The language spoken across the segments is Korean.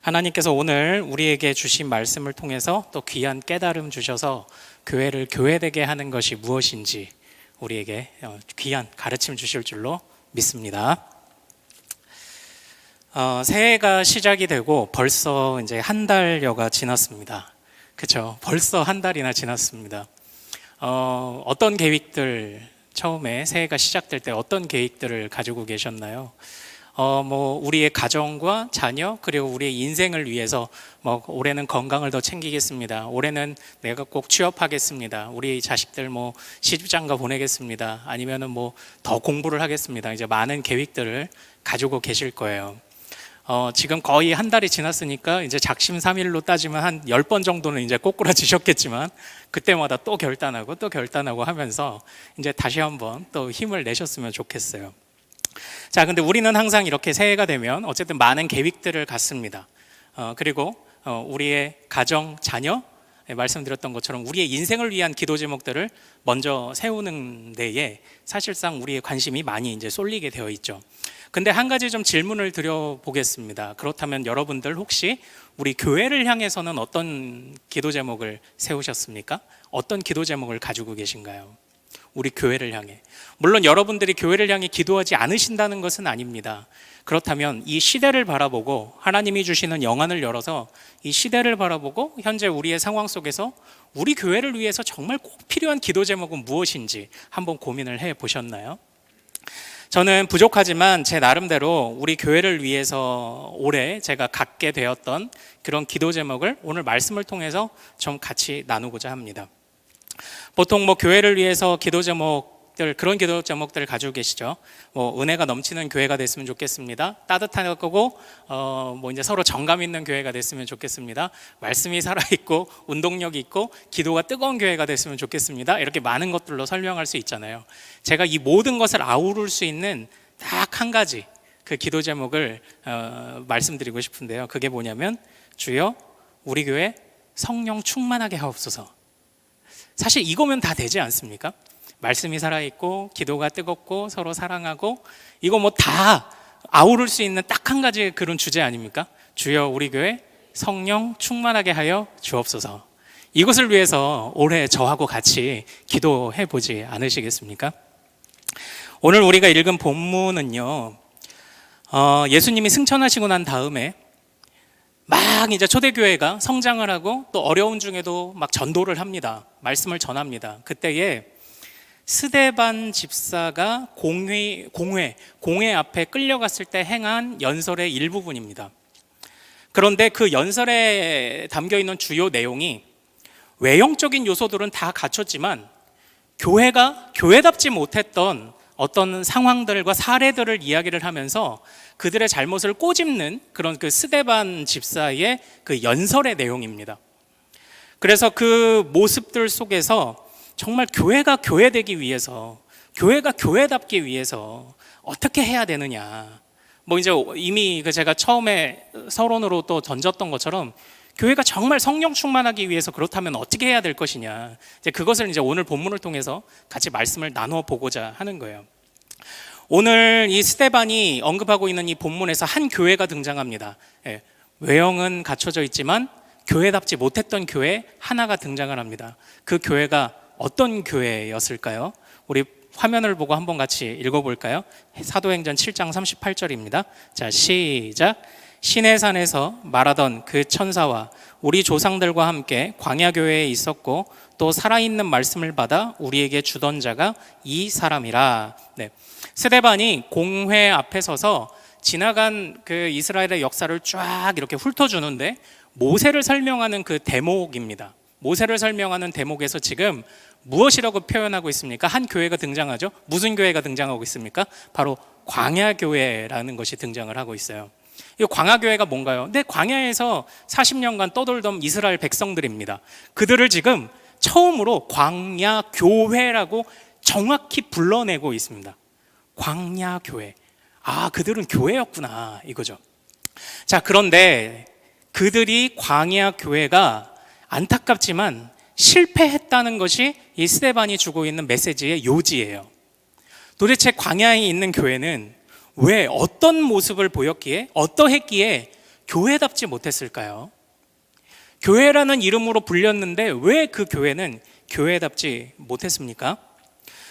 하나님께서 오늘 우리에게 주신 말씀을 통해서 또 귀한 깨달음 주셔서 교회를 교회되게 하는 것이 무엇인지 우리에게 귀한 가르침 주실 줄로 믿습니다. 새해가 시작이 되고 벌써 이제 한 달여가 지났습니다. 그렇죠? 벌써 한 달이나 지났습니다. 어떤 계획들, 처음에 새해가 시작될 때 어떤 계획들을 가지고 계셨나요? 우리의 가정과 자녀, 그리고 우리의 인생을 위해서, 올해는 건강을 더 챙기겠습니다. 올해는 내가 꼭 취업하겠습니다. 우리 자식들 시집장가 보내겠습니다. 아니면은 더 공부를 하겠습니다. 이제 많은 계획들을 가지고 계실 거예요. 지금 거의 한 달이 지났으니까 이제 작심삼일로 따지면 한 10번 정도는 이제 꼬꾸라지셨겠지만 그때마다 또 결단하고 하면서 이제 다시 한번 또 힘을 내셨으면 좋겠어요. 자, 근데 우리는 항상 이렇게 새해가 되면 어쨌든 많은 계획들을 갖습니다. 그리고 우리의 가정, 자녀, 말씀드렸던 것처럼 우리의 인생을 위한 기도 제목들을 먼저 세우는 데에 사실상 우리의 관심이 많이 이제 쏠리게 되어 있죠. 근데 한 가지 좀 질문을 드려보겠습니다. 그렇다면 여러분들 혹시 우리 교회를 향해서는 어떤 기도 제목을 세우셨습니까? 어떤 기도 제목을 가지고 계신가요? 우리 교회를 향해. 물론 여러분들이 교회를 향해 기도하지 않으신다는 것은 아닙니다. 그렇다면 이 시대를 바라보고 하나님이 주시는 영안을 열어서 이 시대를 바라보고 현재 우리의 상황 속에서 우리 교회를 위해서 정말 꼭 필요한 기도 제목은 무엇인지 한번 고민을 해 보셨나요? 저는 부족하지만 제 나름대로 우리 교회를 위해서 올해 제가 갖게 되었던 그런 기도 제목을 오늘 말씀을 통해서 좀 같이 나누고자 합니다. 보통 교회를 위해서 기도 제목들, 그런 기도 제목들을 가지고 계시죠. 은혜가 넘치는 교회가 됐으면 좋겠습니다. 따뜻하고 이제 서로 정감 있는 교회가 됐으면 좋겠습니다. 말씀이 살아있고 운동력이 있고 기도가 뜨거운 교회가 됐으면 좋겠습니다. 이렇게 많은 것들로 설명할 수 있잖아요. 제가 이 모든 것을 아우를 수 있는 딱 한 가지 그 기도 제목을 말씀드리고 싶은데요. 그게 뭐냐면 주여 우리 교회 성령 충만하게 하옵소서. 사실 이거면 다 되지 않습니까? 말씀이 살아있고 기도가 뜨겁고 서로 사랑하고 이거 다 아우를 수 있는 딱 한 가지 그런 주제 아닙니까? 주여 우리 교회 성령 충만하게 하여 주옵소서. 이것을 위해서 올해 저하고 같이 기도해 보지 않으시겠습니까? 오늘 우리가 읽은 본문은요, 예수님이 승천하시고 난 다음에 막 이제 초대교회가 성장을 하고 또 어려운 중에도 막 전도를 합니다. 말씀을 전합니다. 그때에 스데반 집사가 공회 앞에 끌려갔을 때 행한 연설의 일부분입니다. 그런데 그 연설에 담겨 있는 주요 내용이 외형적인 요소들은 다 갖췄지만 교회가 교회답지 못했던 어떤 상황들과 사례들을 이야기를 하면서 그들의 잘못을 꼬집는 그런 그 스데반 집사의 그 연설의 내용입니다. 그래서 그 모습들 속에서 정말 교회가 교회되기 위해서, 교회가 교회답기 위해서 어떻게 해야 되느냐. 이제 이미 제가 처음에 서론으로 또 던졌던 것처럼 교회가 정말 성령 충만하기 위해서 그렇다면 어떻게 해야 될 것이냐. 이제 그것을 이제 오늘 본문을 통해서 같이 말씀을 나누어 보고자 하는 거예요. 오늘 이 스데반이 언급하고 있는 이 본문에서 한 교회가 등장합니다. 외형은 갖춰져 있지만 교회답지 못했던 교회 하나가 등장을 합니다. 그 교회가 어떤 교회였을까요? 우리 화면을 보고 한번 같이 읽어볼까요? 사도행전 7장 38절입니다. 자, 시작. 시내산에서 말하던 그 천사와 우리 조상들과 함께 광야교회에 있었고 또 살아있는 말씀을 받아 우리에게 주던 자가 이 사람이라. 네. 스데반이 공회 앞에 서서 지나간 그 이스라엘의 역사를 쫙 이렇게 훑어주는데 모세를 설명하는 그 대목입니다. 모세를 설명하는 대목에서 지금 무엇이라고 표현하고 있습니까? 한 교회가 등장하죠. 무슨 교회가 등장하고 있습니까? 바로 광야교회라는 것이 등장을 하고 있어요. 이 광야교회가 뭔가요? 광야에서 40년간 떠돌던 이스라엘 백성들입니다. 그들을 지금 처음으로 광야교회라고 정확히 불러내고 있습니다. 광야교회. 그들은 교회였구나 이거죠. 자, 그런데 그들이 광야교회가 안타깝지만 실패했다는 것이 이 스데반이 주고 있는 메시지의 요지예요. 도대체 광야에 있는 교회는 왜 어떤 모습을 보였기에 어떠했기에 교회답지 못했을까요? 교회라는 이름으로 불렸는데 왜 그 교회는 교회답지 못했습니까?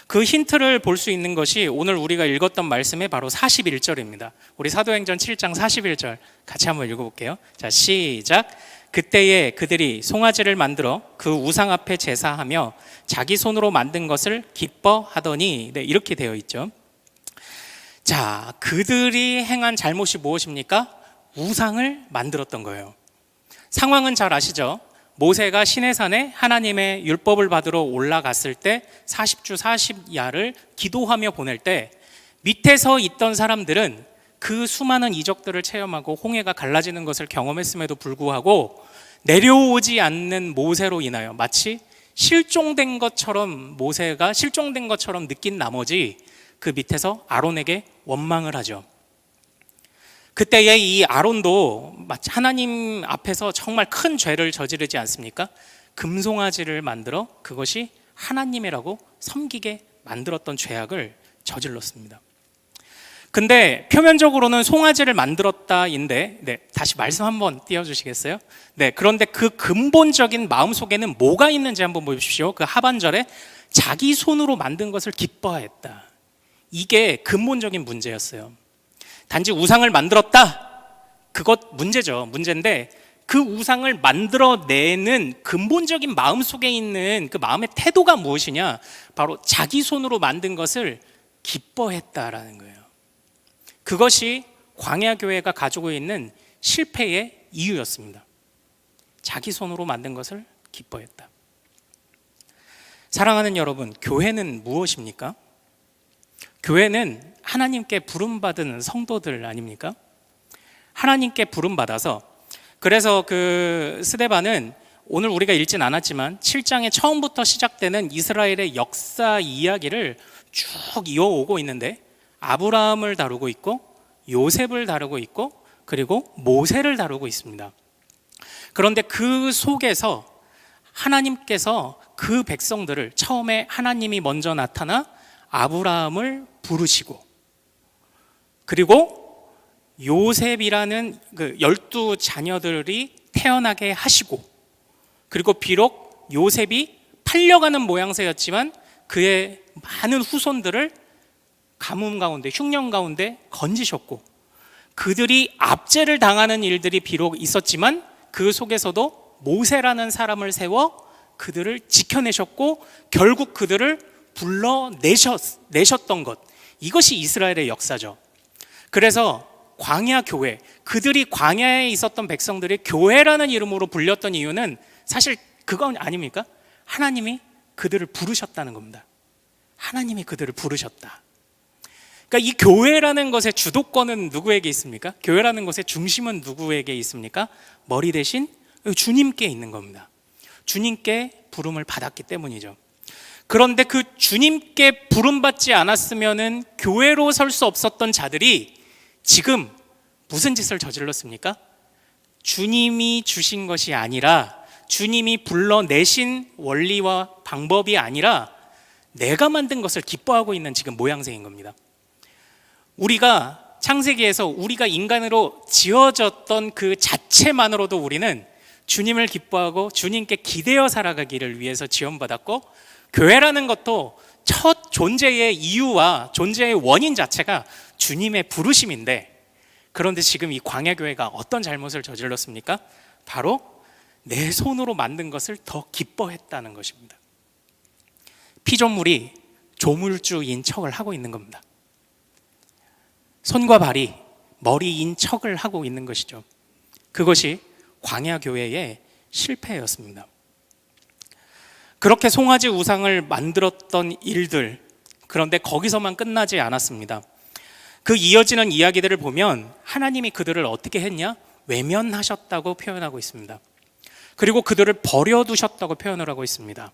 그 힌트를 볼 수 있는 것이 오늘 우리가 읽었던 말씀의 바로 41절입니다. 우리 사도행전 7장 41절 같이 한번 읽어볼게요. 자, 시작. 그때에 그들이 송아지를 만들어 그 우상 앞에 제사하며 자기 손으로 만든 것을 기뻐하더니, 네, 이렇게 되어 있죠. 자, 그들이 행한 잘못이 무엇입니까? 우상을 만들었던 거예요. 상황은 잘 아시죠? 모세가 시내산에 하나님의 율법을 받으러 올라갔을 때 40주 40야를 기도하며 보낼 때 밑에서 있던 사람들은 그 수많은 이적들을 체험하고 홍해가 갈라지는 것을 경험했음에도 불구하고 내려오지 않는 모세로 인하여 마치 실종된 것처럼, 모세가 실종된 것처럼 느낀 나머지 그 밑에서 아론에게 원망을 하죠. 그때에 이 아론도 마치 하나님 앞에서 정말 큰 죄를 저지르지 않습니까? 금송아지를 만들어 그것이 하나님이라고 섬기게 만들었던 죄악을 저질렀습니다. 근데 표면적으로는 송아지를 만들었다인데, 네, 다시 말씀 한번 띄워주시겠어요? 네, 그런데 그 근본적인 마음속에는 뭐가 있는지 한번 보십시오. 그 하반절에 자기 손으로 만든 것을 기뻐했다. 이게 근본적인 문제였어요. 단지 우상을 만들었다, 그것 문제죠. 문제인데 그 우상을 만들어내는 근본적인 마음속에 있는 그 마음의 태도가 무엇이냐? 바로 자기 손으로 만든 것을 기뻐했다라는 거예요. 그것이 광야교회가 가지고 있는 실패의 이유였습니다. 자기 손으로 만든 것을 기뻐했다. 사랑하는 여러분, 교회는 무엇입니까? 교회는 하나님께 부름받은 성도들 아닙니까? 하나님께 부름받아서, 그래서 그 스데반은 오늘 우리가 읽진 않았지만 7장의 처음부터 시작되는 이스라엘의 역사 이야기를 쭉 이어오고 있는데 아브라함을 다루고 있고 요셉을 다루고 있고 그리고 모세를 다루고 있습니다. 그런데 그 속에서 하나님께서 그 백성들을, 처음에 하나님이 먼저 나타나 아브라함을 부르시고 그리고 요셉이라는 그 12자녀들이 태어나게 하시고, 그리고 비록 요셉이 팔려가는 모양새였지만 그의 많은 후손들을 가뭄 가운데, 흉년 가운데 건지셨고, 그들이 압제를 당하는 일들이 비록 있었지만 그 속에서도 모세라는 사람을 세워 그들을 지켜내셨고 결국 그들을 불러내셨던 것, 이것이 이스라엘의 역사죠. 그래서 광야 교회, 그들이 광야에 있었던 백성들이 교회라는 이름으로 불렸던 이유는 사실 그건 아닙니까? 하나님이 그들을 부르셨다는 겁니다. 하나님이 그들을 부르셨다. 그러니까 이 교회라는 것의 주도권은 누구에게 있습니까? 교회라는 것의 중심은 누구에게 있습니까? 머리 대신 주님께 있는 겁니다. 주님께 부름을 받았기 때문이죠. 그런데 그 주님께 부름받지 않았으면은 교회로 설 수 없었던 자들이 지금 무슨 짓을 저질렀습니까? 주님이 주신 것이 아니라, 주님이 불러내신 원리와 방법이 아니라 내가 만든 것을 기뻐하고 있는 지금 모양새인 겁니다. 우리가 창세기에서 우리가 인간으로 지어졌던 그 자체만으로도 우리는 주님을 기뻐하고 주님께 기대어 살아가기를 위해서 지원받았고, 교회라는 것도 첫 존재의 이유와 존재의 원인 자체가 주님의 부르심인데, 그런데 지금 이 광야교회가 어떤 잘못을 저질렀습니까? 바로 내 손으로 만든 것을 더 기뻐했다는 것입니다. 피조물이 조물주인 척을 하고 있는 겁니다. 손과 발이 머리인 척을 하고 있는 것이죠. 그것이 광야교회의 실패였습니다. 그렇게 송아지 우상을 만들었던 일들, 그런데 거기서만 끝나지 않았습니다. 그 이어지는 이야기들을 보면 하나님이 그들을 어떻게 했냐? 외면하셨다고 표현하고 있습니다. 그리고 그들을 버려두셨다고 표현을 하고 있습니다.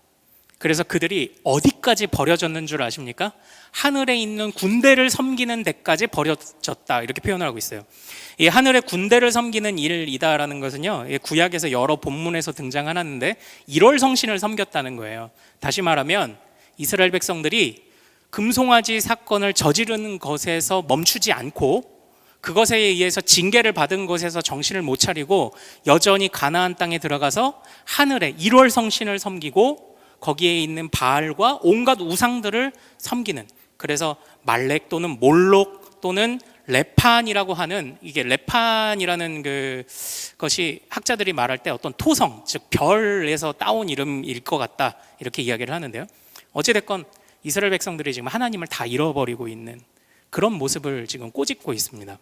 그래서 그들이 어디까지 버려졌는 줄 아십니까? 하늘에 있는 군대를 섬기는 데까지 버려졌다, 이렇게 표현을 하고 있어요. 이 하늘의 군대를 섬기는 일이다라는 것은요, 구약에서 여러 본문에서 등장하는데 1월 성신을 섬겼다는 거예요. 다시 말하면 이스라엘 백성들이 금송아지 사건을 저지르는 것에서 멈추지 않고 그것에 의해서 징계를 받은 곳에서 정신을 못 차리고 여전히 가나안 땅에 들어가서 하늘의 일월 성신을 섬기고 거기에 있는 바알과 온갖 우상들을 섬기는, 그래서 말렉 또는 몰록 또는 레판이라고 하는, 이게 레판이라는 것이 학자들이 말할 때 어떤 토성, 즉 별에서 따온 이름일 것 같다, 이렇게 이야기를 하는데요. 어찌됐건 이스라엘 백성들이 지금 하나님을 다 잃어버리고 있는 그런 모습을 지금 꼬집고 있습니다.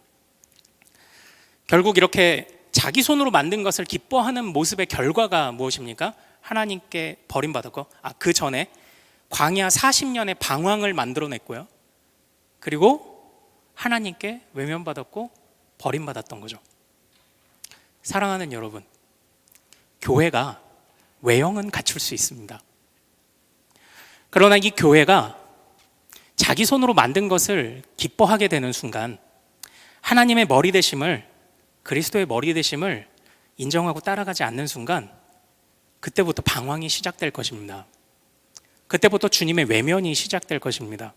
결국 이렇게 자기 손으로 만든 것을 기뻐하는 모습의 결과가 무엇입니까? 하나님께 버림받았고, 그 전에 광야 40년의 방황을 만들어냈고요. 그리고 하나님께 외면받았고 버림받았던 거죠. 사랑하는 여러분, 교회가 외형은 갖출 수 있습니다. 그러나 이 교회가 자기 손으로 만든 것을 기뻐하게 되는 순간 하나님의 머리 되심을, 그리스도의 머리 되심을 인정하고 따라가지 않는 순간 그때부터 방황이 시작될 것입니다. 그때부터 주님의 외면이 시작될 것입니다.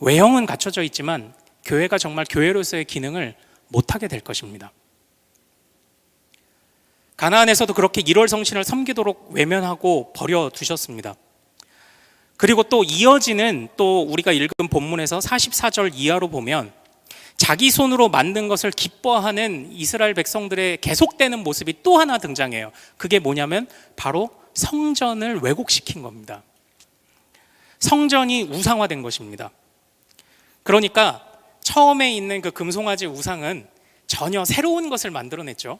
외형은 갖춰져 있지만 교회가 정말 교회로서의 기능을 못하게 될 것입니다. 가나안에서도 그렇게 일월 성신을 섬기도록 외면하고 버려두셨습니다. 그리고 또 이어지는, 또 우리가 읽은 본문에서 44절 이하로 보면 자기 손으로 만든 것을 기뻐하는 이스라엘 백성들의 계속되는 모습이 또 하나 등장해요. 그게 뭐냐면 바로 성전을 왜곡시킨 겁니다. 성전이 우상화된 것입니다. 그러니까 처음에 있는 그 금송아지 우상은 전혀 새로운 것을 만들어냈죠.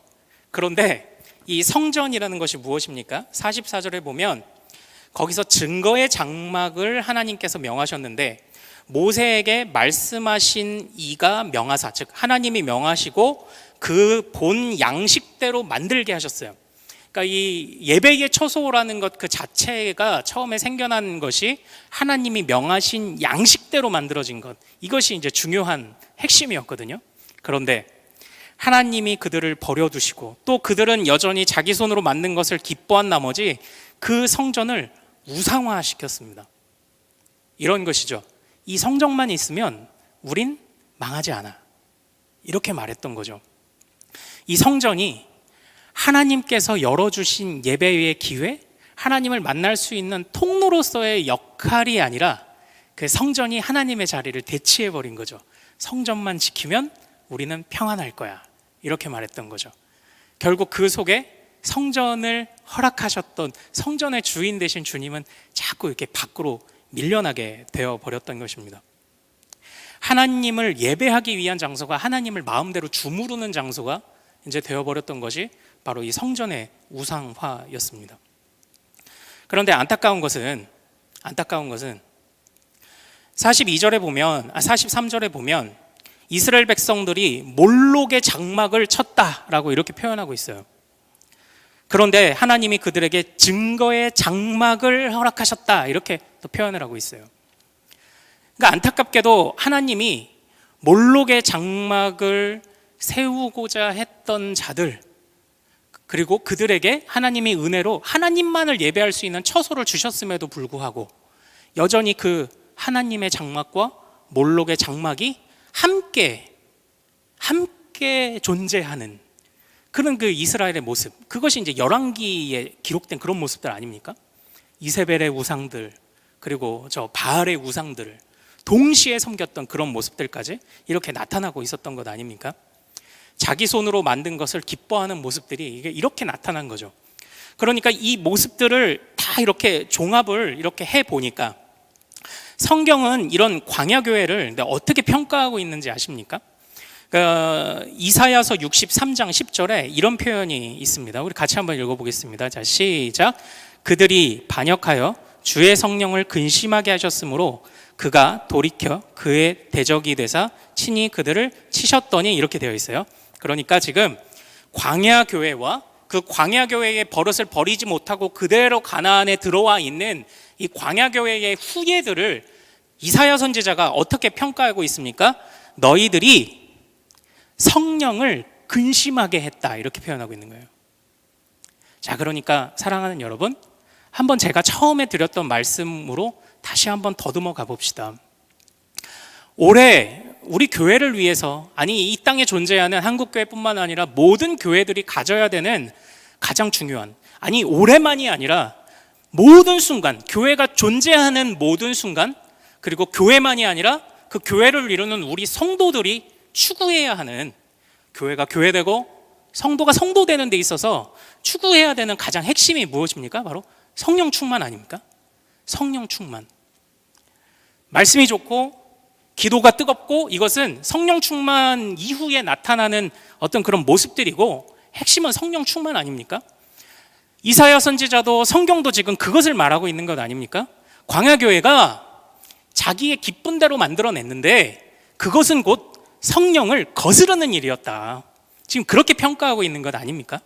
그런데 이 성전이라는 것이 무엇입니까? 44절에 보면 거기서 증거의 장막을 하나님께서 명하셨는데 모세에게 말씀하신 이가 명하사, 즉 하나님이 명하시고 그 본 양식대로 만들게 하셨어요. 그러니까 이 예배의 처소라는 것 그 자체가 처음에 생겨난 것이 하나님이 명하신 양식대로 만들어진 것, 이것이 이제 중요한 핵심이었거든요. 그런데 하나님이 그들을 버려두시고 또 그들은 여전히 자기 손으로 만든 것을 기뻐한 나머지 그 성전을 우상화시켰습니다. 이런 것이죠. 이 성전만 있으면 우린 망하지 않아, 이렇게 말했던 거죠. 이 성전이 하나님께서 열어주신 예배의 기회, 하나님을 만날 수 있는 통로로서의 역할이 아니라 그 성전이 하나님의 자리를 대치해버린 거죠. 성전만 지키면 우리는 평안할 거야, 이렇게 말했던 거죠. 결국 그 속에 성전을 허락하셨던 성전의 주인 되신 주님은 자꾸 이렇게 밖으로 밀려나게 되어버렸던 것입니다. 하나님을 예배하기 위한 장소가 하나님을 마음대로 주무르는 장소가 이제 되어버렸던 것이 바로 이 성전의 우상화였습니다. 그런데 안타까운 것은 42절에 보면, 43절에 보면 이스라엘 백성들이 몰록의 장막을 쳤다라고 이렇게 표현하고 있어요. 그런데 하나님이 그들에게 증거의 장막을 허락하셨다, 이렇게 또 표현을 하고 있어요. 그러니까 안타깝게도 하나님이 몰록의 장막을 세우고자 했던 자들, 그리고 그들에게 하나님이 은혜로 하나님만을 예배할 수 있는 처소를 주셨음에도 불구하고 여전히 그 하나님의 장막과 몰록의 장막이 함께 존재하는 그런 그 이스라엘의 모습, 그것이 이제 열왕기에 기록된 그런 모습들 아닙니까? 이세벨의 우상들, 그리고 저 바알의 우상들을 동시에 섬겼던 그런 모습들까지 이렇게 나타나고 있었던 것 아닙니까? 자기 손으로 만든 것을 기뻐하는 모습들이 이게 이렇게 나타난 거죠. 그러니까 이 모습들을 다 이렇게 종합을 이렇게 해 보니까 성경은 이런 광야교회를 어떻게 평가하고 있는지 아십니까? 이사야서 63장 10절에 이런 표현이 있습니다. 우리 같이 한번 읽어보겠습니다. 자, 시작. 그들이 반역하여 주의 성령을 근심하게 하셨으므로 그가 돌이켜 그의 대적이 되사 친히 그들을 치셨더니, 이렇게 되어 있어요. 그러니까 지금 광야교회와 그 광야교회의 버릇을 버리지 못하고 그대로 가나안에 들어와 있는 이 광야교회의 후예들을 이사야 선지자가 어떻게 평가하고 있습니까? 너희들이 성령을 근심하게 했다, 이렇게 표현하고 있는 거예요. 자, 그러니까 사랑하는 여러분, 한번 제가 처음에 드렸던 말씀으로 다시 한번 더듬어 가봅시다. 올해 우리 교회를 위해서, 아니 이 땅에 존재하는 한국교회뿐만 아니라 모든 교회들이 가져야 되는 가장 중요한, 아니 올해만이 아니라 모든 순간, 교회가 존재하는 모든 순간, 그리고 교회만이 아니라 그 교회를 이루는 우리 성도들이 추구해야 하는, 교회가 교회되고 성도가 성도되는 데 있어서 추구해야 되는 가장 핵심이 무엇입니까? 바로 성령 충만 아닙니까? 성령 충만. 말씀이 좋고 기도가 뜨겁고 이것은 성령 충만 이후에 나타나는 어떤 그런 모습들이고, 핵심은 성령 충만 아닙니까? 이사야 선지자도 성경도 지금 그것을 말하고 있는 것 아닙니까? 광야교회가 자기의 기쁜 대로 만들어냈는데 그것은 곧 성령을 거스르는 일이었다. 지금 그렇게 평가하고 있는 것 아닙니까?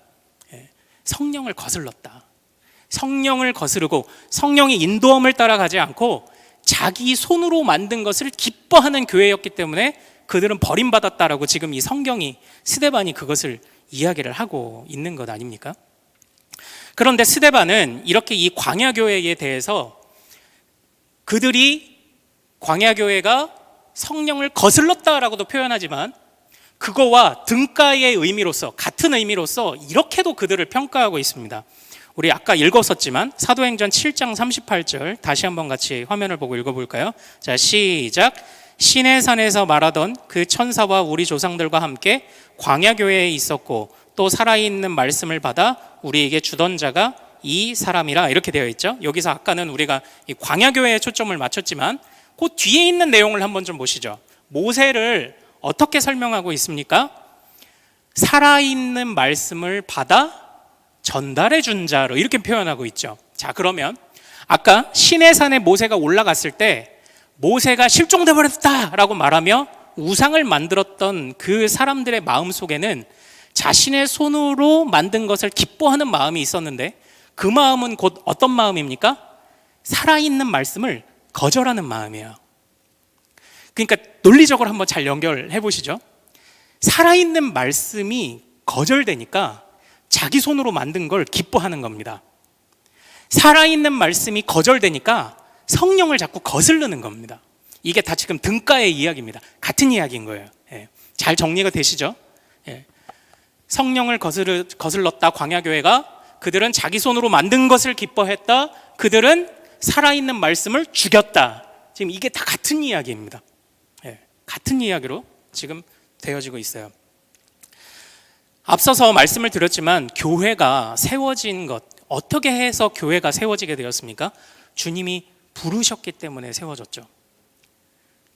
성령을 거슬렀다. 성령을 거스르고 성령의 인도함을 따라가지 않고 자기 손으로 만든 것을 기뻐하는 교회였기 때문에 그들은 버림받았다라고 지금 이 성경이, 스데반이 그것을 이야기를 하고 있는 것 아닙니까? 그런데 스데반은 이렇게 이 광야교회에 대해서 그들이 광야교회가 성령을 거슬렀다라고도 표현하지만 그거와 등가의 의미로서, 같은 의미로서 이렇게도 그들을 평가하고 있습니다. 우리 아까 읽었었지만 사도행전 7장 38절 다시 한번 같이 화면을 보고 읽어볼까요? 자, 시작. 시내산에서 말하던 그 천사와 우리 조상들과 함께 광야교회에 있었고 또 살아있는 말씀을 받아 우리에게 주던 자가 이 사람이라, 이렇게 되어 있죠. 여기서 아까는 우리가 이 광야교회에 초점을 맞췄지만 그 뒤에 있는 내용을 한번 좀 보시죠. 모세를 어떻게 설명하고 있습니까? 살아있는 말씀을 받아 전달해 준 자로, 이렇게 표현하고 있죠. 자, 그러면 아까 시내산에 모세가 올라갔을 때 모세가 실종돼 버렸다라고 말하며 우상을 만들었던 그 사람들의 마음 속에는 자신의 손으로 만든 것을 기뻐하는 마음이 있었는데, 그 마음은 곧 어떤 마음입니까? 살아있는 말씀을 거절하는 마음이에요. 그러니까 논리적으로 한번 잘 연결해 보시죠. 살아있는 말씀이 거절되니까 자기 손으로 만든 걸 기뻐하는 겁니다. 살아있는 말씀이 거절되니까 성령을 자꾸 거스르는 겁니다. 이게 다 지금 등가의 이야기입니다. 같은 이야기인 거예요. 잘 정리가 되시죠? 성령을 거슬렀다 광야교회가. 그들은 자기 손으로 만든 것을 기뻐했다. 그들은 살아있는 말씀을 죽였다. 지금 이게 다 같은 이야기입니다. 같은 이야기로 지금 되어지고 있어요. 앞서서 말씀을 드렸지만 교회가 세워진 것, 어떻게 해서 교회가 세워지게 되었습니까? 주님이 부르셨기 때문에 세워졌죠.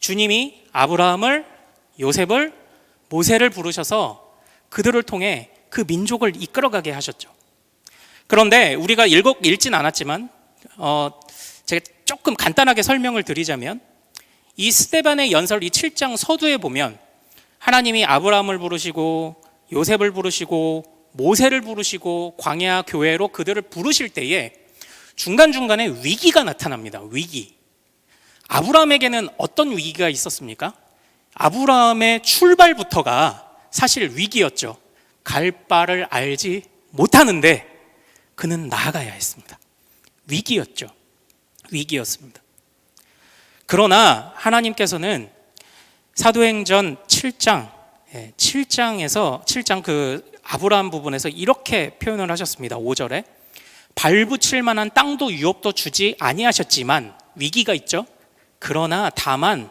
주님이 아브라함을, 요셉을, 모세를 부르셔서 그들을 통해 그 민족을 이끌어가게 하셨죠. 그런데 우리가 읽진 않았지만 제가 조금 간단하게 설명을 드리자면, 이 스데반의 연설, 이 7장 서두에 보면 하나님이 아브라함을 부르시고 요셉을 부르시고 모세를 부르시고 광야 교회로 그들을 부르실 때에 중간중간에 위기가 나타납니다. 위기. 아브라함에게는 어떤 위기가 있었습니까? 아브라함의 출발부터가 사실 위기였죠. 갈 바를 알지 못하는데 그는 나아가야 했습니다. 위기였죠. 위기였습니다. 그러나 하나님께서는 사도행전 7장 그 아브라함 부분에서 이렇게 표현을 하셨습니다. 5절에 발붙일 만한 땅도 유업도 주지 아니하셨지만, 위기가 있죠. 그러나 다만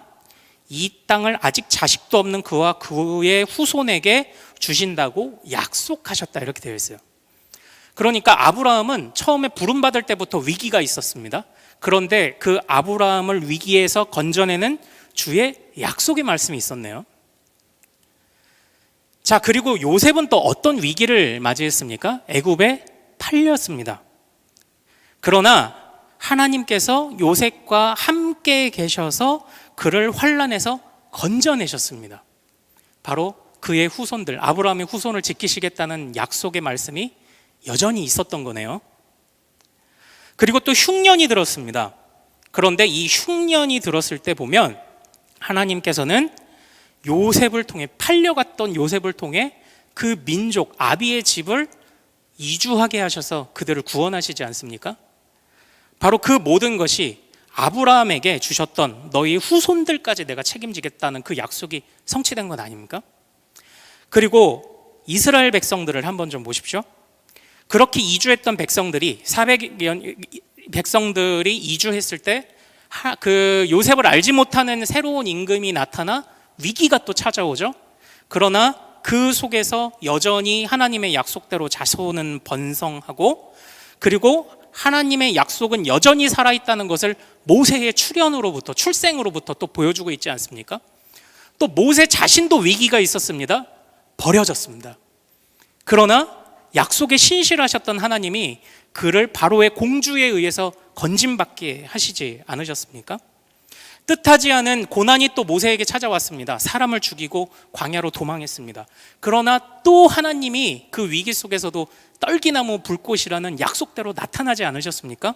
이 땅을 아직 자식도 없는 그와 그의 후손에게 주신다고 약속하셨다, 이렇게 되어 있어요. 그러니까 아브라함은 처음에 부름받을 때부터 위기가 있었습니다. 그런데 그 아브라함을 위기에서 건져내는 주의 약속의 말씀이 있었네요. 자, 그리고 요셉은 또 어떤 위기를 맞이했습니까? 애굽에 팔렸습니다. 그러나 하나님께서 요셉과 함께 계셔서 그를 환난에서 건져내셨습니다. 바로 그의 후손들, 아브라함의 후손을 지키시겠다는 약속의 말씀이 여전히 있었던 거네요. 그리고 또 흉년이 들었습니다. 그런데 이 흉년이 들었을 때 보면 하나님께서는 요셉을 통해, 팔려갔던 요셉을 통해 그 민족 아비의 집을 이주하게 하셔서 그들을 구원하시지 않습니까? 바로 그 모든 것이 아브라함에게 주셨던 너희 후손들까지 내가 책임지겠다는 그 약속이 성취된 건 아닙니까? 그리고 이스라엘 백성들을 한번 좀 보십시오. 그렇게 이주했던 백성들이 400년 백성들이 이주했을 때 그 요셉을 알지 못하는 새로운 임금이 나타나 위기가 또 찾아오죠. 그러나 그 속에서 여전히 하나님의 약속대로 자손은 번성하고, 그리고 하나님의 약속은 여전히 살아있다는 것을 모세의 출생으로부터 또 보여주고 있지 않습니까? 또 모세 자신도 위기가 있었습니다. 버려졌습니다. 그러나 약속에 신실하셨던 하나님이 그를 바로의 공주에 의해서 건짐받게 하시지 않으셨습니까? 뜻하지 않은 고난이 또 모세에게 찾아왔습니다. 사람을 죽이고 광야로 도망했습니다. 그러나 또 하나님이 그 위기 속에서도 떨기나무 불꽃이라는 약속대로 나타나지 않으셨습니까?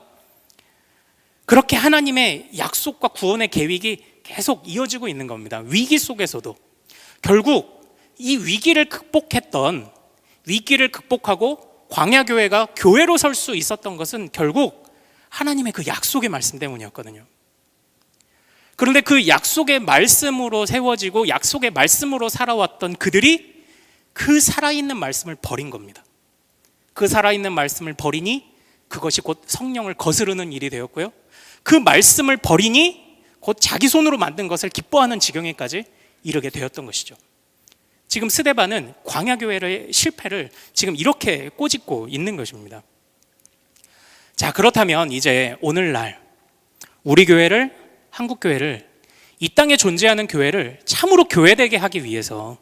그렇게 하나님의 약속과 구원의 계획이 계속 이어지고 있는 겁니다. 위기 속에서도. 결국 이 위기를 극복하고 광야교회가 교회로 설 수 있었던 것은 결국 하나님의 그 약속의 말씀 때문이었거든요. 그런데 그 약속의 말씀으로 세워지고 약속의 말씀으로 살아왔던 그들이 그 살아있는 말씀을 버린 겁니다. 그 살아있는 말씀을 버리니 그것이 곧 성령을 거스르는 일이 되었고요. 그 말씀을 버리니 곧 자기 손으로 만든 것을 기뻐하는 지경에까지 이르게 되었던 것이죠. 지금 스데반은 광야교회의 실패를 지금 이렇게 꼬집고 있는 것입니다. 자, 그렇다면 이제 오늘날 우리 교회를, 한국교회를, 이 땅에 존재하는 교회를 참으로 교회되게 하기 위해서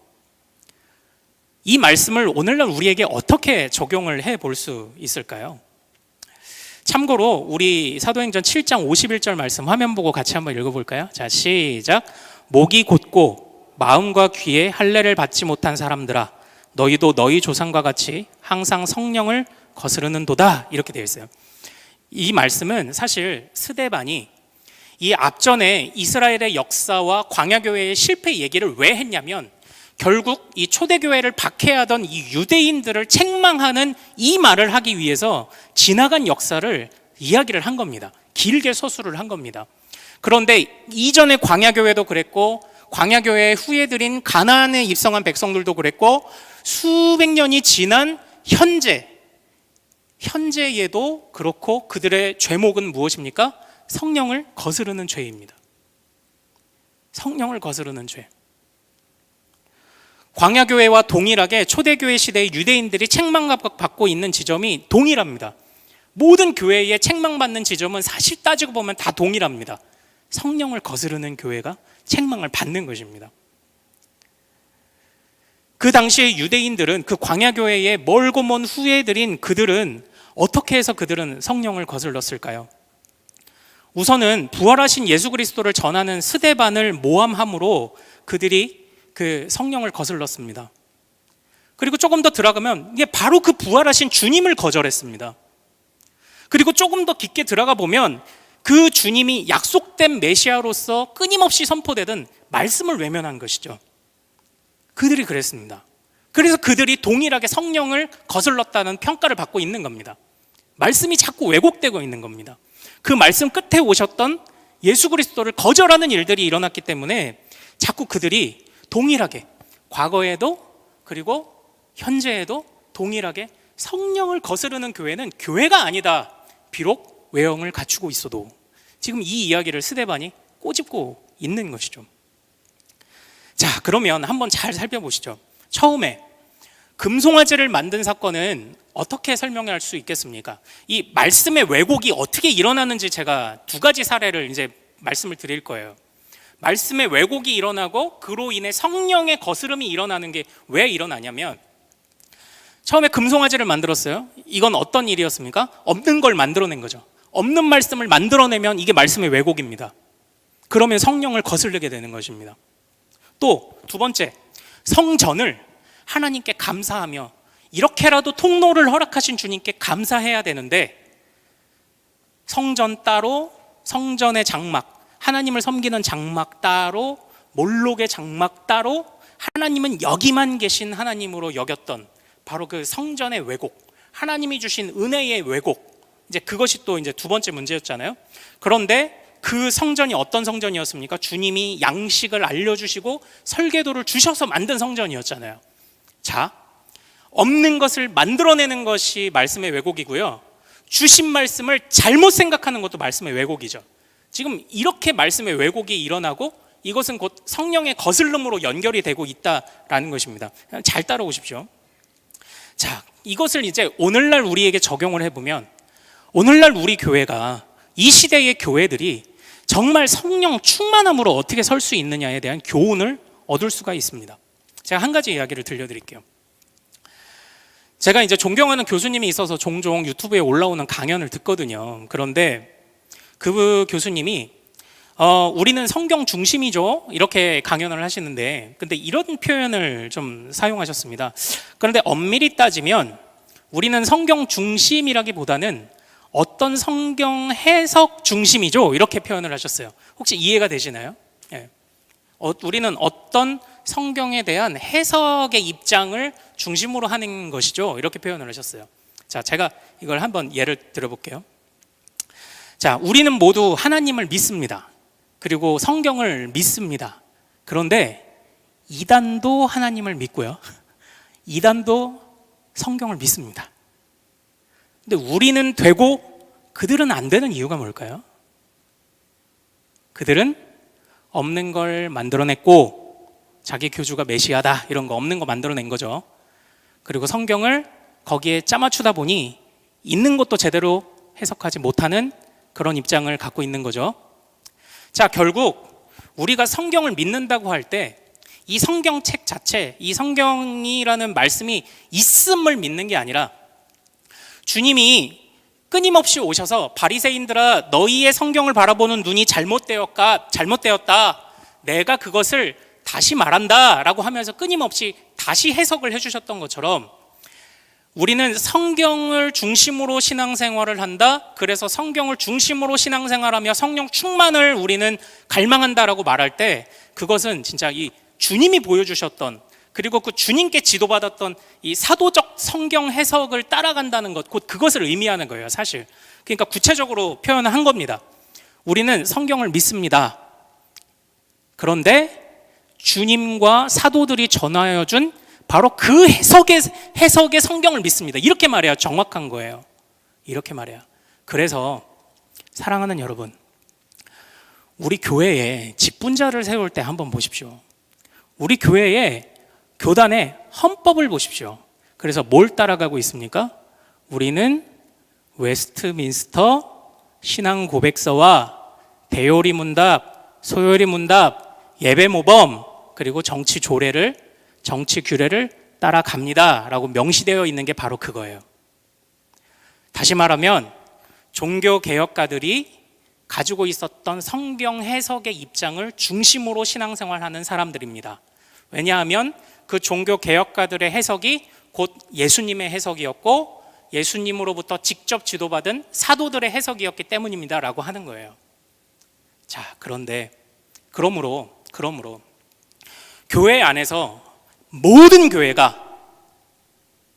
이 말씀을 오늘날 우리에게 어떻게 적용을 해볼 수 있을까요? 참고로 우리 사도행전 7장 51절 말씀 화면 보고 같이 한번 읽어볼까요? 자, 시작. 목이 곧고 마음과 귀에 할례를 받지 못한 사람들아, 너희도 너희 조상과 같이 항상 성령을 거스르는도다, 이렇게 되어 있어요. 이 말씀은 사실 스데반이 이 앞전에 이스라엘의 역사와 광야교회의 실패 얘기를 왜 했냐면, 결국 이 초대교회를 박해하던 이 유대인들을 책망하는 이 말을 하기 위해서 지나간 역사를 이야기를 한 겁니다. 길게 서술을 한 겁니다. 그런데 이전에 광야교회도 그랬고, 광야교회의 후예들인 가나안에 입성한 백성들도 그랬고, 수백 년이 지난 현재에도 그렇고, 그들의 죄목은 무엇입니까? 성령을 거스르는 죄입니다. 성령을 거스르는 죄. 광야교회와 동일하게 초대교회 시대의 유대인들이 책망받고 있는 지점이 동일합니다. 모든 교회에 책망받는 지점은 사실 따지고 보면 다 동일합니다. 성령을 거스르는 교회가 책망을 받는 것입니다. 그 당시에 유대인들은, 그 광야교회의 멀고 먼 후예들인 그들은 어떻게 해서 그들은 성령을 거슬렀을까요? 우선은 부활하신 예수 그리스도를 전하는 스데반을 모함함으로 그들이 그 성령을 거슬렀습니다. 그리고 조금 더 들어가면 이게 바로 그 부활하신 주님을 거절했습니다. 그리고 조금 더 깊게 들어가 보면 그 주님이 약속된 메시아로서 끊임없이 선포되던 말씀을 외면한 것이죠. 그들이 그랬습니다. 그래서 그들이 동일하게 성령을 거슬렀다는 평가를 받고 있는 겁니다. 말씀이 자꾸 왜곡되고 있는 겁니다. 그 말씀 끝에 오셨던 예수 그리스도를 거절하는 일들이 일어났기 때문에 자꾸 그들이 동일하게, 과거에도 그리고 현재에도 동일하게 성령을 거스르는 교회는 교회가 아니다. 비록 외형을 갖추고 있어도. 지금 이 이야기를 스데반이 꼬집고 있는 것이죠. 자, 그러면 한번 잘 살펴보시죠. 처음에 금송아지를 만든 사건은 어떻게 설명할 수 있겠습니까? 이 말씀의 왜곡이 어떻게 일어나는지 제가 두 가지 사례를 이제 말씀을 드릴 거예요. 말씀의 왜곡이 일어나고 그로 인해 성령의 거스름이 일어나는 게 왜 일어나냐면, 처음에 금송아지를 만들었어요. 이건 어떤 일이었습니까? 없는 걸 만들어낸 거죠. 없는 말씀을 만들어내면 이게 말씀의 왜곡입니다. 그러면 성령을 거스르게 되는 것입니다. 또 두 번째, 성전을 하나님께 감사하며 이렇게라도 통로를 허락하신 주님께 감사해야 되는데, 성전 따로, 성전의 장막, 하나님을 섬기는 장막 따로, 몰록의 장막 따로, 하나님은 여기만 계신 하나님으로 여겼던 바로 그 성전의 왜곡, 하나님이 주신 은혜의 왜곡, 이제 그것이 또 이제 두 번째 문제였잖아요. 그런데 그 성전이 어떤 성전이었습니까? 주님이 양식을 알려주시고 설계도를 주셔서 만든 성전이었잖아요. 자, 없는 것을 만들어내는 것이 말씀의 왜곡이고요, 주신 말씀을 잘못 생각하는 것도 말씀의 왜곡이죠. 지금 이렇게 말씀의 왜곡이 일어나고 이것은 곧 성령의 거슬름으로 연결이 되고 있다라는 것입니다. 잘 따라오십시오. 자, 이것을 이제 오늘날 우리에게 적용을 해보면, 오늘날 우리 교회가, 이 시대의 교회들이 정말 성령 충만함으로 어떻게 설 수 있느냐에 대한 교훈을 얻을 수가 있습니다. 제가 한 가지 이야기를 들려드릴게요. 제가 이제 존경하는 교수님이 있어서 종종 유튜브에 올라오는 강연을 듣거든요. 그런데 그 교수님이 우리는 성경 중심이죠, 이렇게 강연을 하시는데, 근데 이런 표현을 좀 사용하셨습니다. 그런데 엄밀히 따지면 우리는 성경 중심이라기보다는 어떤 성경 해석 중심이죠, 이렇게 표현을 하셨어요. 혹시 이해가 되시나요? 예. 우리는 어떤 성경에 대한 해석의 입장을 중심으로 하는 것이죠, 이렇게 표현을 하셨어요. 자, 제가 이걸 한번 예를 들어볼게요. 자, 우리는 모두 하나님을 믿습니다. 그리고 성경을 믿습니다. 그런데 이단도 하나님을 믿고요, 이단도 성경을 믿습니다. 근데 우리는 되고 그들은 안 되는 이유가 뭘까요? 그들은 없는 걸 만들어냈고, 자기 교주가 메시아다 이런 거 없는 거 만들어낸 거죠. 그리고 성경을 거기에 짜맞추다 보니 있는 것도 제대로 해석하지 못하는 그런 입장을 갖고 있는 거죠. 자, 결국 우리가 성경을 믿는다고 할 때 이 성경책 자체, 이 성경이라는 말씀이 있음을 믿는 게 아니라, 주님이 끊임없이 오셔서 바리새인들아 너희의 성경을 바라보는 눈이 잘못되었다, 내가 그것을 다시 말한다 라고 하면서 끊임없이 다시 해석을 해주셨던 것처럼, 우리는 성경을 중심으로 신앙생활을 한다, 그래서 성경을 중심으로 신앙생활하며 성령 충만을 우리는 갈망한다라고 말할 때, 그것은 진짜 이 주님이 보여주셨던, 그리고 그 주님께 지도받았던 이 사도적 성경 해석을 따라간다는 것, 곧 그것을 의미하는 거예요, 사실. 그러니까 구체적으로 표현을 한 겁니다. 우리는 성경을 믿습니다. 그런데 주님과 사도들이 전하여 준 바로 그 해석의 성경을 믿습니다. 이렇게 말해야 정확한 거예요. 이렇게 말해야. 그래서 사랑하는 여러분, 우리 교회에 직분자를 세울 때 한번 보십시오. 우리 교회에 교단의 헌법을 보십시오. 그래서 뭘 따라가고 있습니까? 우리는 웨스트민스터 신앙고백서와 대요리 문답, 소요리 문답, 예배 모범, 그리고 정치 조례를, 정치 규례를 따라갑니다 라고 명시되어 있는 게 바로 그거예요. 다시 말하면 종교개혁가들이 가지고 있었던 성경 해석의 입장을 중심으로 신앙생활하는 사람들입니다. 왜냐하면 그 종교개혁가들의 해석이 곧 예수님의 해석이었고, 예수님으로부터 직접 지도받은 사도들의 해석이었기 때문입니다 라고 하는 거예요. 자, 그런데 그러므로 교회 안에서 모든 교회가,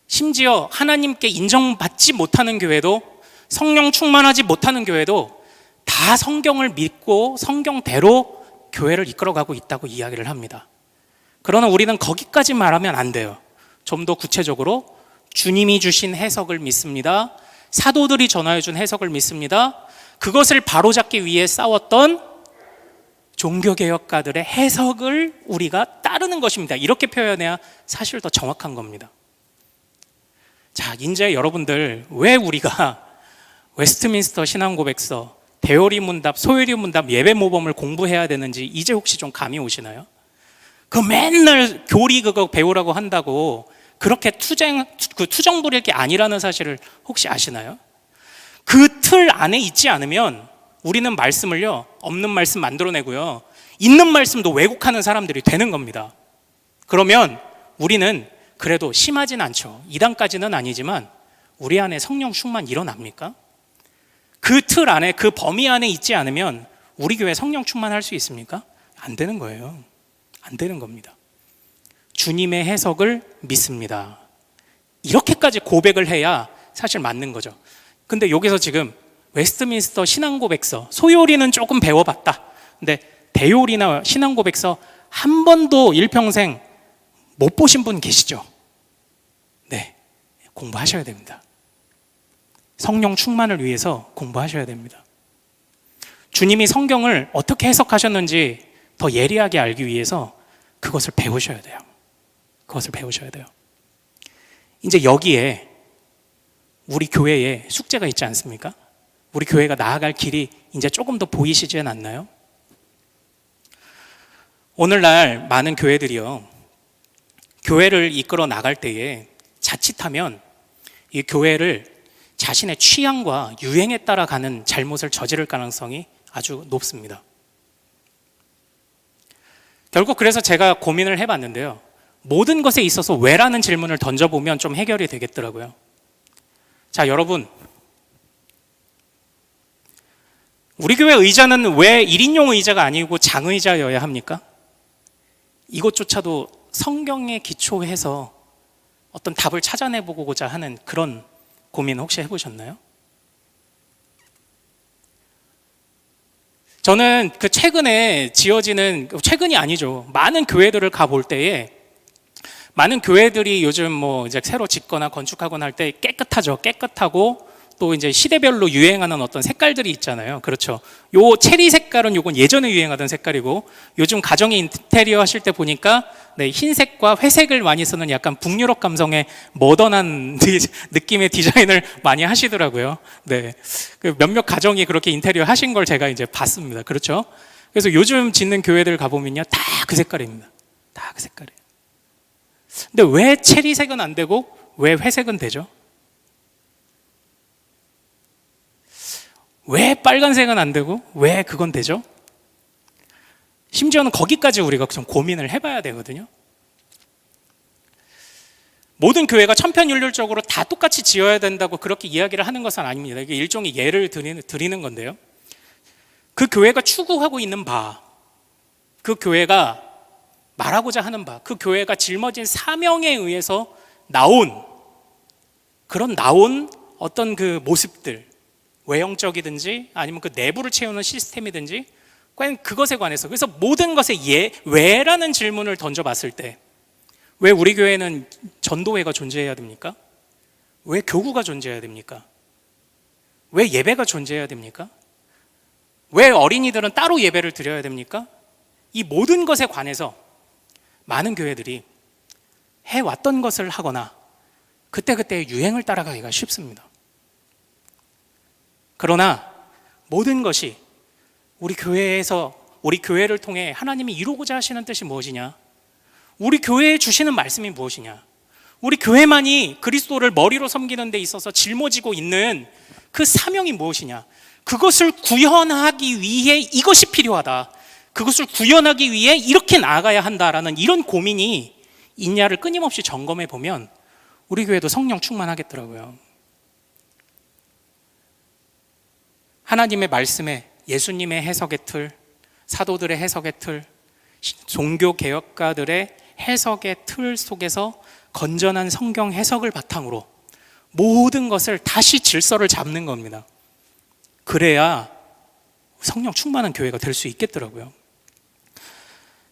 심지어 하나님께 인정받지 못하는 교회도, 성령 충만하지 못하는 교회도 다 성경을 믿고 성경대로 교회를 이끌어가고 있다고 이야기를 합니다. 그러나 우리는 거기까지 말하면 안 돼요. 좀 더 구체적으로 주님이 주신 해석을 믿습니다. 사도들이 전하여 준 해석을 믿습니다. 그것을 바로잡기 위해 싸웠던 종교개혁가들의 해석을 우리가 따르는 것입니다. 이렇게 표현해야 사실 더 정확한 겁니다. 자, 이제 여러분들, 왜 우리가 웨스트민스터 신앙고백서, 대요리 문답, 소요리 문답, 예배 모범을 공부해야 되는지 이제 혹시 좀 감이 오시나요? 그 맨날 교리 그거 배우라고 한다고 그렇게 투정 부릴 게 아니라는 사실을 혹시 아시나요? 그 틀 안에 있지 않으면 우리는 말씀을요, 없는 말씀 만들어내고요, 있는 말씀도 왜곡하는 사람들이 되는 겁니다. 그러면 우리는 그래도 심하진 않죠. 이단까지는 아니지만 우리 안에 성령 충만 일어납니까? 그 틀 안에, 그 범위 안에 있지 않으면 우리 교회 성령 충만할 수 있습니까? 안 되는 거예요. 안 되는 겁니다. 주님의 해석을 믿습니다. 이렇게까지 고백을 해야 사실 맞는 거죠. 근데 여기서 지금 웨스트민스터 신앙고백서, 소요리는 조금 배워봤다. 근데 대요리나 신앙고백서 한 번도 일평생 못 보신 분 계시죠? 네, 공부하셔야 됩니다. 성령 충만을 위해서 공부하셔야 됩니다. 주님이 성경을 어떻게 해석하셨는지 더 예리하게 알기 위해서 그것을 배우셔야 돼요. 그것을 배우셔야 돼요. 이제 여기에 우리 교회에 숙제가 있지 않습니까? 우리 교회가 나아갈 길이 이제 조금 더 보이시지 않나요? 오늘날 많은 교회들이요, 교회를 이끌어 나갈 때에 자칫하면 이 교회를 자신의 취향과 유행에 따라 가는 잘못을 저지를 가능성이 아주 높습니다. 결국 그래서 제가 고민을 해봤는데요, 모든 것에 있어서 왜라는 질문을 던져보면 좀 해결이 되겠더라고요. 자, 여러분, 우리 교회 의자는 왜 1인용 의자가 아니고 장의자여야 합니까? 이것조차도 성경에 기초해서 어떤 답을 찾아내보고자 하는 그런 고민 혹시 해보셨나요? 저는 그 최근에 지어지는, 최근이 아니죠, 많은 교회들을 가볼 때에 많은 교회들이 요즘 뭐 이제 새로 짓거나 건축하거나 할 때 깨끗하죠. 깨끗하고 또 이제 시대별로 유행하는 어떤 색깔들이 있잖아요. 그렇죠. 요 체리 색깔은 요건 예전에 유행하던 색깔이고, 요즘 가정에 인테리어 하실 때 보니까 네, 흰색과 회색을 많이 쓰는 약간 북유럽 감성의 모던한 느낌의 디자인을 많이 하시더라고요. 네, 그 몇몇 가정이 그렇게 인테리어 하신 걸 제가 이제 봤습니다. 그렇죠. 그래서 요즘 짓는 교회들 가보면요, 다 그 색깔입니다. 다 그 색깔이에요. 근데 왜 체리색은 안 되고 왜 회색은 되죠? 왜 빨간색은 안 되고 왜 그건 되죠? 심지어는 거기까지 우리가 좀 고민을 해봐야 되거든요. 모든 교회가 천편일률적으로 다 똑같이 지어야 된다고 그렇게 이야기를 하는 것은 아닙니다. 이게 일종의 예를 드리는 건데요, 그 교회가 추구하고 있는 바, 그 교회가 말하고자 하는 바, 그 교회가 짊어진 사명에 의해서 나온 어떤 그 모습들, 외형적이든지 아니면 그 내부를 채우는 시스템이든지, 과연 그것에 관해서, 그래서 모든 것에 왜라는 질문을 던져봤을 때, 왜 우리 교회는 전도회가 존재해야 됩니까? 왜 교구가 존재해야 됩니까? 왜 예배가 존재해야 됩니까? 왜 어린이들은 따로 예배를 드려야 됩니까? 이 모든 것에 관해서 많은 교회들이 해왔던 것을 하거나 그때그때 유행을 따라가기가 쉽습니다. 그러나 모든 것이 우리 교회를 통해 하나님이 이루고자 하시는 뜻이 무엇이냐? 우리 교회에 주시는 말씀이 무엇이냐? 우리 교회만이 그리스도를 머리로 섬기는 데 있어서 짊어지고 있는 그 사명이 무엇이냐? 그것을 구현하기 위해 이것이 필요하다, 그것을 구현하기 위해 이렇게 나아가야 한다라는 이런 고민이 있냐를 끊임없이 점검해 보면 우리 교회도 성령 충만하겠더라고요. 하나님의 말씀에 예수님의 해석의 틀, 사도들의 해석의 틀, 종교개혁가들의 해석의 틀 속에서 건전한 성경 해석을 바탕으로 모든 것을 다시 질서를 잡는 겁니다. 그래야 성령 충만한 교회가 될 수 있겠더라고요.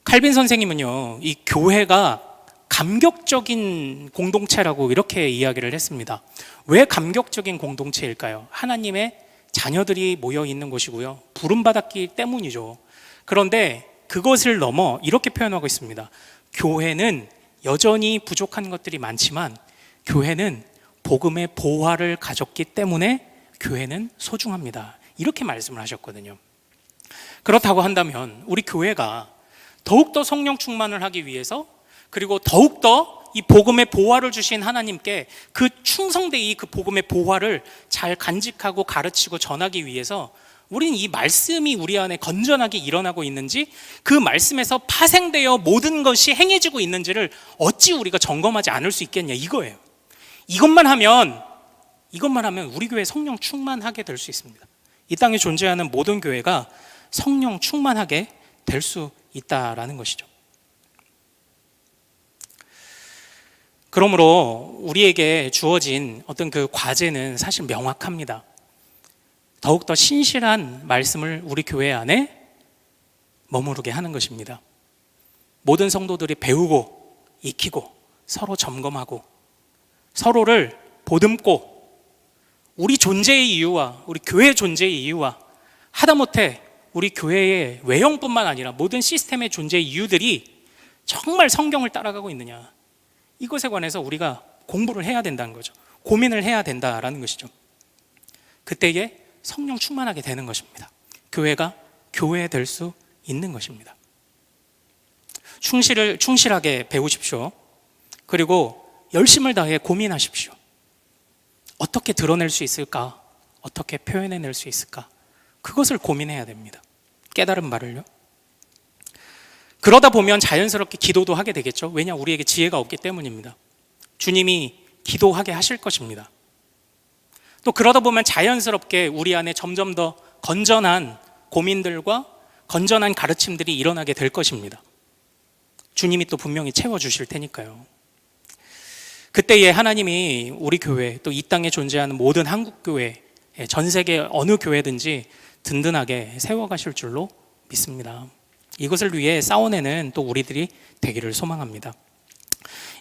칼빈 선생님은요, 이 교회가 감격적인 공동체라고 이렇게 이야기를 했습니다. 왜 감격적인 공동체일까요? 하나님의 자녀들이 모여 있는 곳이고요, 부름받았기 때문이죠. 그런데 그것을 넘어 이렇게 표현하고 있습니다. 교회는 여전히 부족한 것들이 많지만 교회는 복음의 보화를 가졌기 때문에 교회는 소중합니다, 이렇게 말씀을 하셨거든요. 그렇다고 한다면 우리 교회가 더욱더 성령 충만을 하기 위해서, 그리고 더욱더 이 복음의 보화를 주신 하나님께 그 충성되이 그 복음의 보화를 잘 간직하고 가르치고 전하기 위해서 우리는 이 말씀이 우리 안에 건전하게 일어나고 있는지, 그 말씀에서 파생되어 모든 것이 행해지고 있는지를 어찌 우리가 점검하지 않을 수 있겠냐, 이거예요. 이것만 하면 우리 교회 성령 충만하게 될 수 있습니다. 이 땅에 존재하는 모든 교회가 성령 충만하게 될 수 있다라는 것이죠. 그러므로 우리에게 주어진 어떤 그 과제는 사실 명확합니다. 더욱더 신실한 말씀을 우리 교회 안에 머무르게 하는 것입니다. 모든 성도들이 배우고 익히고 서로 점검하고 서로를 보듬고 우리 존재의 이유와 우리 교회의 존재의 이유와 하다못해 우리 교회의 외형뿐만 아니라 모든 시스템의 존재의 이유들이 정말 성경을 따라가고 있느냐, 이것에 관해서 우리가 공부를 해야 된다는 거죠. 고민을 해야 된다라는 것이죠. 그때에 성령 충만하게 되는 것입니다. 교회가 교회 될 수 있는 것입니다. 충실하게 배우십시오. 그리고 열심을 다해 고민하십시오. 어떻게 드러낼 수 있을까? 어떻게 표현해낼 수 있을까? 그것을 고민해야 됩니다. 깨달은 말을요. 그러다 보면 자연스럽게 기도도 하게 되겠죠. 왜냐? 우리에게 지혜가 없기 때문입니다. 주님이 기도하게 하실 것입니다. 또 그러다 보면 자연스럽게 우리 안에 점점 더 건전한 고민들과 건전한 가르침들이 일어나게 될 것입니다. 주님이 또 분명히 채워주실 테니까요. 그때에 하나님이 우리 교회, 또 이 땅에 존재하는 모든 한국교회, 전 세계 어느 교회든지 든든하게 세워가실 줄로 믿습니다. 이것을 위해 싸워내는 또 우리들이 되기를 소망합니다.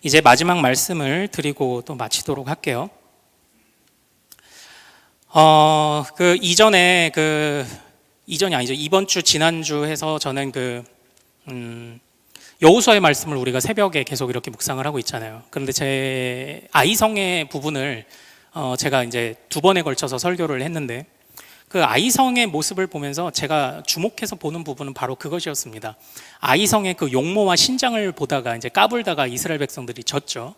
이제 마지막 말씀을 드리고 또 마치도록 할게요. 이전이 아니죠. 이번 주, 지난주 해서 저는 여호수아의 말씀을 우리가 새벽에 계속 이렇게 묵상을 하고 있잖아요. 그런데 제 아이성의 부분을 제가 이제 2번에 걸쳐서 설교를 했는데, 그 아이성의 모습을 보면서 제가 주목해서 보는 부분은 바로 그것이었습니다. 아이성의 그 용모와 신장을 보다가 이제 까불다가 이스라엘 백성들이 졌죠.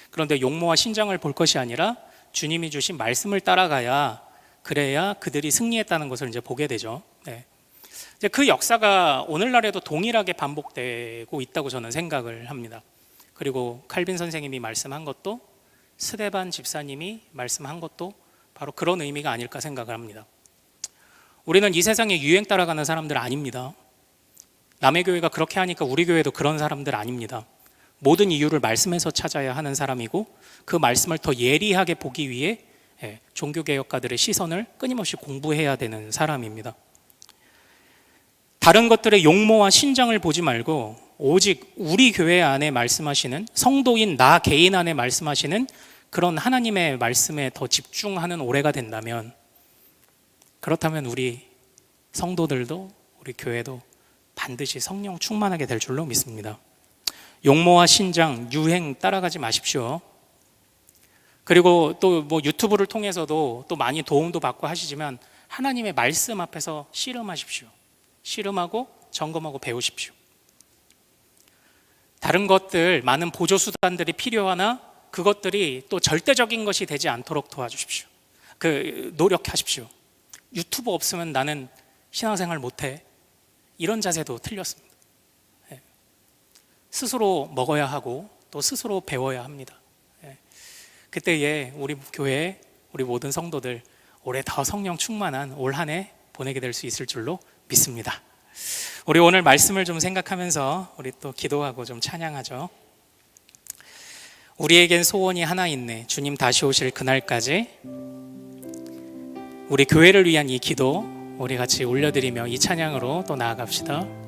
그런데 용모와 신장을 볼 것이 아니라 주님이 주신 말씀을 따라가야, 그래야 그들이 승리했다는 것을 이제 보게 되죠. 이제 그 역사가 오늘날에도 동일하게 반복되고 있다고 저는 생각을 합니다. 그리고 칼빈 선생님이 말씀한 것도, 스데반 집사님이 말씀한 것도 바로 그런 의미가 아닐까 생각을 합니다. 우리는 이 세상에 유행 따라가는 사람들 아닙니다. 남의 교회가 그렇게 하니까 우리 교회도 그런 사람들 아닙니다. 모든 이유를 말씀에서 찾아야 하는 사람이고, 그 말씀을 더 예리하게 보기 위해 종교개혁가들의 시선을 끊임없이 공부해야 되는 사람입니다. 다른 것들의 용모와 신장을 보지 말고 오직 우리 교회 안에 말씀하시는, 성도인 나 개인 안에 말씀하시는 그런 하나님의 말씀에 더 집중하는 올해가 된다면, 그렇다면 우리 성도들도 우리 교회도 반드시 성령 충만하게 될 줄로 믿습니다. 용모와 신장, 유행 따라가지 마십시오. 그리고 또 유튜브를 통해서도 또 많이 도움도 받고 하시지만 하나님의 말씀 앞에서 씨름하십시오. 씨름하고 점검하고 배우십시오. 다른 것들, 많은 보조수단들이 필요하나 그것들이 또 절대적인 것이 되지 않도록 도와주십시오. 노력하십시오. 유튜브 없으면 나는 신앙생활 못해, 이런 자세도 틀렸습니다. 스스로 먹어야 하고 또 스스로 배워야 합니다. 그때에 우리 교회, 우리 모든 성도들 올해 더 성령 충만한 올 한 해 보내게 될 수 있을 줄로 믿습니다. 우리 오늘 말씀을 좀 생각하면서 우리 또 기도하고 좀 찬양하죠. 우리에겐 소원이 하나 있네. 주님 다시 오실 그날까지 우리 교회를 위한 이 기도 우리 같이 올려드리며 이 찬양으로 또 나아갑시다.